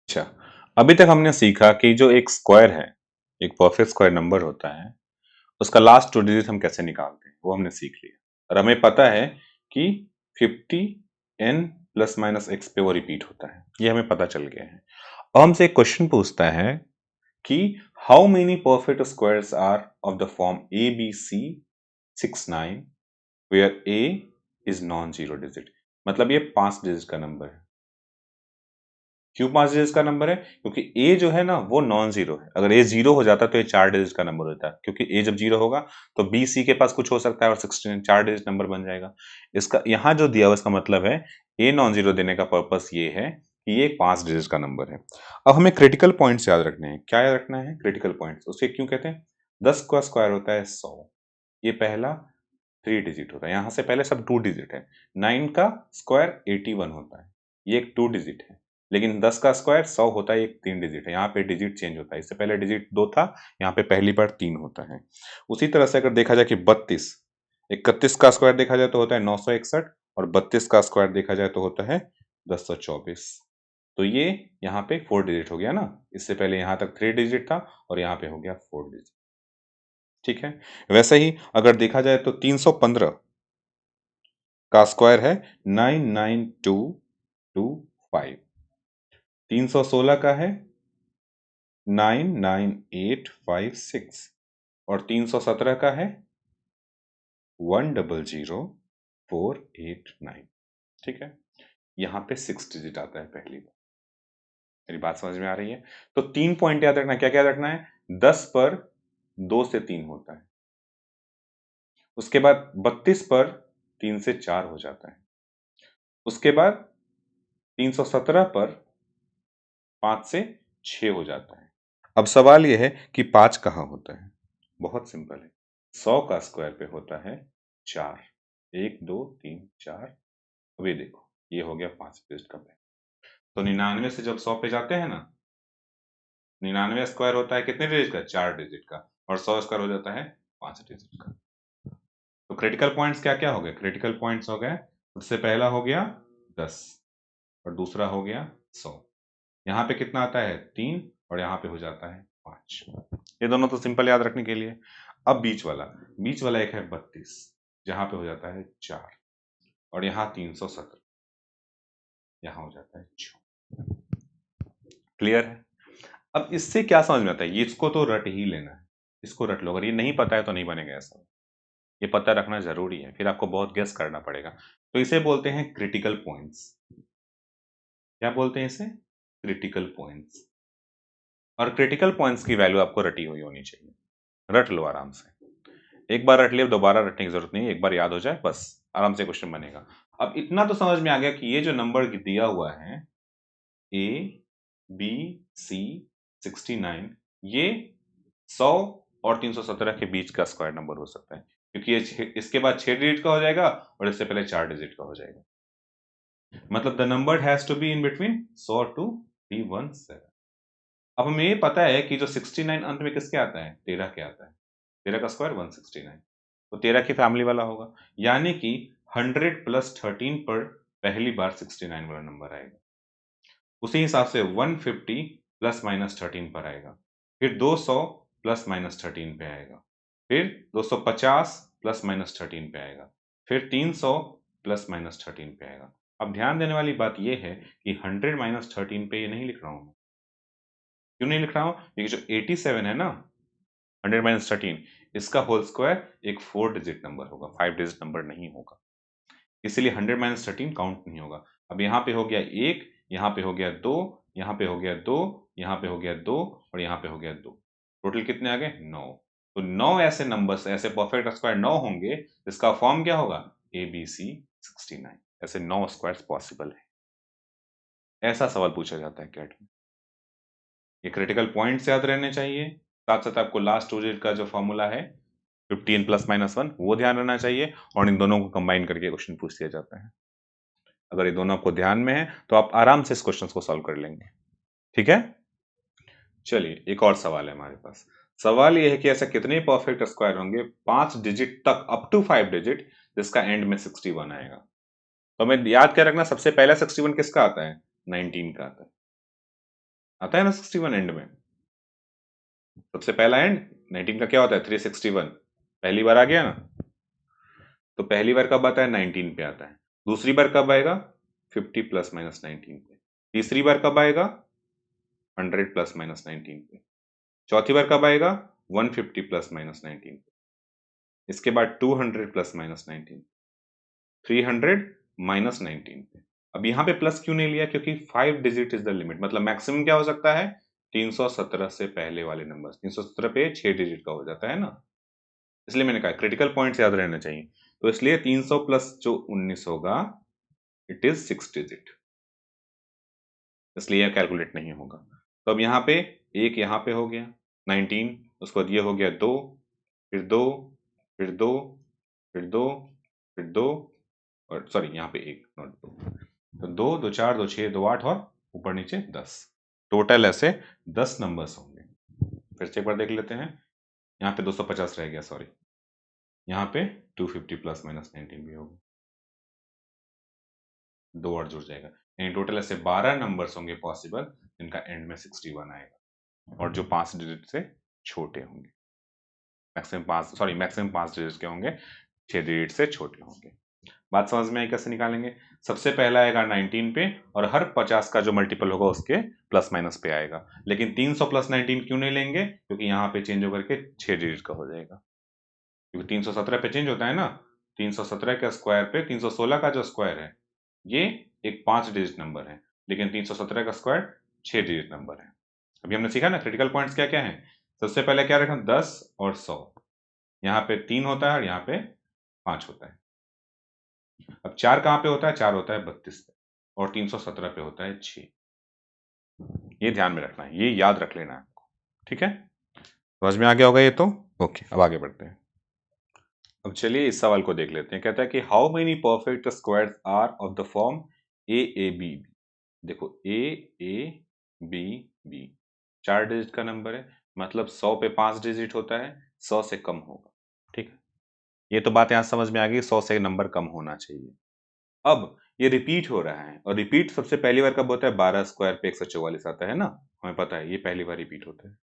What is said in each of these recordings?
अच्छा, अभी तक हमने सीखा कि जो एक स्क्वायर है, एक परफेक्ट स्क्वायर नंबर होता है, उसका लास्ट 2 डिजिट हम कैसे निकालते हैं, वो हमने सीख लिया। और हमें पता है कि 50 n प्लस माइनस x पे वो रिपीट होता है, ये हमें पता चल गया है। अब हमसे एक क्वेश्चन पूछता है कि how many perfect squares are of the form A B C 6 9 where a is non zero digit. मतलब ये 5 डिजिट का नंबर है। क्यों 5 डिजिट का नंबर है? क्योंकि ए जो है ना वो नॉन जीरो है। अगर ए जीरो हो जाता तो ये 4 डिजिट का नंबर होता है, क्योंकि ए जब जीरो होगा तो बी सी के पास कुछ हो सकता है और 16 4 डिजिट नंबर बन जाएगा। इसका यहाँ जो दिया हुआ इसका मतलब है ए नॉन जीरो देने का पर्पस ये है कि ये 5 डिजिट का नंबर है। अब हमें क्रिटिकल पॉइंट्स याद रखने हैं। क्या याद रखना है? Critical points. उसे क्यों कहते हैं? 10 का स्क्वायर होता है 100। ये पहला 3 डिजिट होता है। यहाँ से पहले सब 2 डिजिट है। 9 का स्क्वायर 81 होता है, ये एक 2 डिजिट है। लेकिन 10 का स्क्वायर 100 होता है, एक 3 डिजिट है। यहाँ पे डिजिट चेंज होता है। इससे पहले डिजिट 2 था, यहाँ पे पहली बार 3 होता है। उसी तरह से अगर देखा जाए कि 32, 31 का स्क्वायर देखा जाए तो होता है 961, और 32 का स्क्वायर देखा जाए तो होता है 1024। तो ये यहाँ पे 4 डिजिट हो गया ना। इससे पहले यहाँ तक 3 डिजिट था और यहाँ पे हो गया 4 डिजिट। ठीक है। वैसे ही अगर देखा जाए तो 315 का स्क्वायर है 99225। 316 का है 99856 और 317 का है 100489। ठीक है। यहाँ पे 6 डिजिट आता है पहली बार। मेरी बात समझ में आ रही है? तो 3 पॉइंट याद रखना। क्या क्या याद रखना है? 10 पर 2 से 3 होता है। उसके बाद 32 पर 3 से 4 हो जाता है। उसके बाद 317 पर 5 से 6 हो जाता है। अब सवाल यह है कि 5 कहाँ होता है? बहुत सिंपल है। 100 का स्क्वायर पे होता है 4। 1 2 3 4। अब ये देखो, ये हो गया 5 डिजिट का पेड़। तो 99 से जब 100 पे जाते हैं ना, 99 स्क्वायर होता है कितने डिजिट का? 4 डिजिट का। और 100 स्क्वायर हो जाता है 5 डिजिट का। तो क्रिटिकल पॉइंट्स क्या क्या हो गए? क्रिटिकल पॉइंट्स हो गए, उससे पहला हो गया 10 और दूसरा हो गया 100। यहाँ पे कितना आता है? 3, और यहाँ पे हो जाता है 5। ये दोनों तो सिंपल याद रखने के लिए। अब बीच वाला एक है 32, जहां पे हो जाता है 4, और यहाँ 317, यहाँ हो जाता है 6। क्लियर है? अब इससे क्या समझ में आता है? ये इसको तो रट ही लेना है। इसको रट लो। अगर ये नहीं पता है तो नहीं बनेगा ऐसा। ये पता रखना जरूरी है, फिर आपको बहुत गेस करना पड़ेगा। तो इसे बोलते हैं क्रिटिकल पॉइंट्स। क्या बोलते हैं इसे? Critical points. और क्रिटिकल पॉइंट्स की वैल्यू आपको रटी हुई होनी चाहिए। रट लो आराम से। एक बार रट लिया, दोबारा रटने की जरूरत नहीं है। एक बार याद हो जाए बस, आराम से क्वेश्चन बनेगा। अब इतना तो समझ में आ गया कि ये जो नंबर दिया हुआ है ए बी सी 69, ये 100 और 317 के बीच का स्क्वायर नंबर हो सकता है, क्योंकि ये इसके बाद 6 डिजिट का हो जाएगा और इससे पहले 4 डिजिट का हो जाएगा। मतलब the number has to be in between 100 to 317। अब हमें ये पता है कि जो 69 अंत में किसके आता है? 13 के आता है। 13 का स्क्वायर 169, तो 13 की फैमिली वाला होगा। यानी कि 100 प्लस 13 पर पहली बार 69 वाला नंबर आएगा। उसी हिसाब से 150 प्लस माइनस 13 पर आएगा। फिर 200 प्लस माइनस 13 पे आएगा। फिर 250 प्लस माइनस 13 पे आएगा। फिर 300 प्लस माइनस 13 पे आएगा। अब ध्यान देने वाली बात यह है कि 100 माइनस 13 पे ये नहीं लिख रहा हूं मैं। क्यों नहीं लिख रहा हूं? क्योंकि जो 87 है ना, 100 माइनस 13, इसका होल स्क्वायर एक 4 डिजिट नंबर होगा, 5 डिजिट नंबर नहीं होगा। इसीलिए 100 माइनस 13 काउंट नहीं होगा। अब यहाँ पे हो गया 1, यहाँ पे हो गया 2, यहाँ पे हो गया 2, यहाँ पे हो गया 2, और यहाँ पे हो गया 2। टोटल कितने आ गए? 9। तो 9 ऐसे नंबर्स, ऐसे परफेक्ट स्क्वायर 9 होंगे जिसका फॉर्म क्या होगा? A B C 69। ऐसे 9 स्क्वायर्स पॉसिबल है। ऐसा सवाल पूछा जाता है कैट में। ये क्रिटिकल पॉइंट्स याद रहने चाहिए। साथ साथ आपको लास्ट टू डिजिट का जो फॉर्मूला है 15 प्लस माइनस 1, वो ध्यान रखना चाहिए। और इन दोनों को कंबाइन करके क्वेश्चन पूछ दिया जाता है। अगर ये दोनों आपको ध्यान में है तो आप आराम से इस क्वेश्चन को सॉल्व कर लेंगे। ठीक है। चलिए एक और सवाल है हमारे पास। सवाल ये है कि ऐसे कितने परफेक्ट स्क्वायर होंगे 5 डिजिट तक, अप टू 5 डिजिट, जिसका एंड में 61 आएगा। तो हमें याद क्या रखना, सबसे पहला 61 किसका आता है? 19 का आता है। आता है ना 61 एंड में। सबसे पहला एंड 19 का क्या होता है 361, पहली बार आ गया ना। तो पहली बार कब आता है 19 पे आता है। दूसरी बार कब आएगा 50 प्लस माइनस 19 पे। तीसरी बार कब आएगा 100 प्लस माइनस 19 पे। चौथी बार कब आएगा 150 प्लस माइनस 19 पे। इसके बाद 200 प्लस माइनस 19, 300 माइनस 19 पे। अब यहां पे प्लस क्यों नहीं लिया, क्योंकि 5 डिजिट इज द लिमिट, मतलब मैक्सिमम क्या हो सकता है 317 से पहले वाले नंबर। 317 पे 6 डिजिट का हो जाता है ना, इसलिए मैंने कहा क्रिटिकल पॉइंट्स याद रहना चाहिए। तो इसलिए 300 प्लस जो 19 होगा इट इज 6 डिजिट, इसलिए कैलकुलेट नहीं होगा। तो अब यहाँ पे एक यहाँ पे हो गया 19, उसके बाद ये हो गया 2, फिर 2, फिर 2, फिर 2, फिर 2, और सॉरी यहाँ पे एक नॉट 2, तो 2 2 4 2 6 2 8 और ऊपर नीचे 10, टोटल ऐसे 10 नंबर्स होंगे। फिर से एक बार देख लेते हैं, यहाँ पे 250 रह गया, सॉरी यहाँ पे 250 प्लस माइनस 19 भी होगा, 2 और जुड़ जाएगा, यानी टोटल ऐसे 12 नंबर्स होंगे पॉसिबल जिनका एंड में 61 आएगा, और जो 5 डिजिट से छोटे होंगे। मैक्सिमम 5 डिजिट के होंगे, 6 डिजिट से छोटे होंगे। बात समझ में आई कैसे निकालेंगे। सबसे पहला आएगा 19 पे, और हर 50 का जो मल्टीपल होगा उसके प्लस माइनस पे आएगा। लेकिन 300 प्लस 19 क्यों नहीं लेंगे, क्योंकि यहाँ पे चेंज होकर के 6 डिजिट का हो जाएगा, क्योंकि 317 पे चेंज होता है ना। 317 के स्क्वायर पे 316 का जो स्क्वायर है ये एक 5 डिजिट नंबर है, लेकिन 317 का स्क्वायर 6 डिजिट नंबर है। अभी हमने सीखा ना क्रिटिकल पॉइंट्स क्या क्या है। सबसे पहले क्या रखना 10 और 100, यहाँ पे 3 होता है और यहाँ पे 5 होता है। अब 4 कहाँ पे होता है, 4 होता है 32 पे, और 317 पे होता है 6। ये ध्यान में रखना है, ये याद रख लेना है आपको, ठीक है। समझ में आ गया होगा ये तो। ओके, अब आगे बढ़ते हैं। अब चलिए इस सवाल को देख लेते हैं। कहता है कि how many perfect squares are of the form A A B B. देखो A A B B 4 digit का नंबर है, मतलब 100 पे 5 डिजिट होता है, 100 से कम होगा, ठीक है। ये तो बात यहां समझ में आ गई, 100 से नंबर कम होना चाहिए। अब ये रिपीट हो रहा है, और रिपीट सबसे पहली बार कब होता है 12 स्क्वायर पे 144 आता है ना, हमें पता है ये पहली बार रिपीट होता है।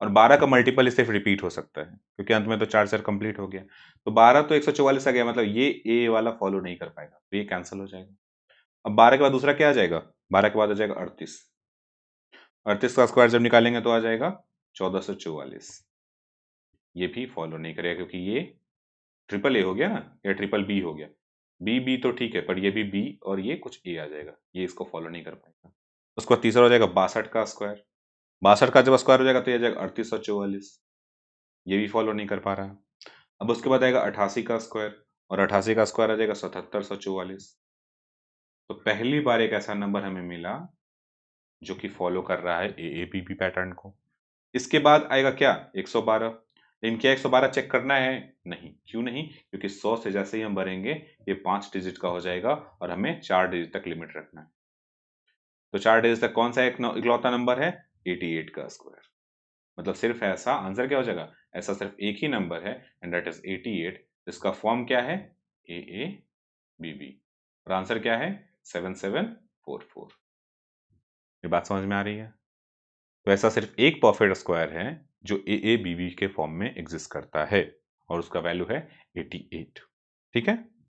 और 12 का मल्टीपल सिर्फ रिपीट हो सकता है, क्योंकि अंत में तो 4 4 कंप्लीट हो गया। तो 12 तो 144 आ गया, मतलब ये ए वाला फॉलो नहीं कर पाएगा, तो ये कैंसिल हो जाएगा। अब 12 के बाद दूसरा क्या आ जाएगा, 12 के बाद आ जाएगा 38। 38 का स्क्वायर जब निकालेंगे तो आ जाएगा 1444। ये भी फॉलो नहीं करेगा, क्योंकि ये ट्रिपल ए हो गया ना, या ट्रिपल बी हो गया। बी बी तो ठीक है, पर ये भी बी और ये कुछ ए आ जाएगा, ये इसको फॉलो नहीं कर पाएगा। उसके बाद तीसरा हो जाएगा 62 का स्क्वायर। 62 का जब स्क्वायर हो जाएगा तो ये आ जाएगा 3844, ये भी फॉलो नहीं कर पा रहा। अब उसके बाद आएगा 88 का स्क्वायर, और 88 का स्क्वायर आ जाएगा 7744। तो पहली बार एक ऐसा नंबर हमें मिला जो कि फॉलो कर रहा है एएबीबी पैटर्न को। इसके बाद आएगा क्या 112। लेकिन क्या 112 चेक करना है, नहीं। क्यों नहीं, क्योंकि 100 से जैसे ही हम भरेंगे ये 5 डिजिट का हो जाएगा, और हमें 4 डिजिट तक लिमिट रखना है। तो 4 डिजिट तक कौन सा इकलौता नंबर है 88 का स्क्वायर। मतलब सिर्फ ऐसा आंसर क्या हो जाएगा, ऐसा सिर्फ एक ही नंबर है, एंड दैट इज 88, जिसका फॉर्म क्या है ए ए बी बी, और आंसर क्या है 7744। ये बात समझ में आ रही है। तो ऐसा सिर्फ एक परफेक्ट स्क्वायर है जो ए बी बी के फॉर्म में एग्जिस्ट करता है, और उसका वैल्यू है 88, ठीक है।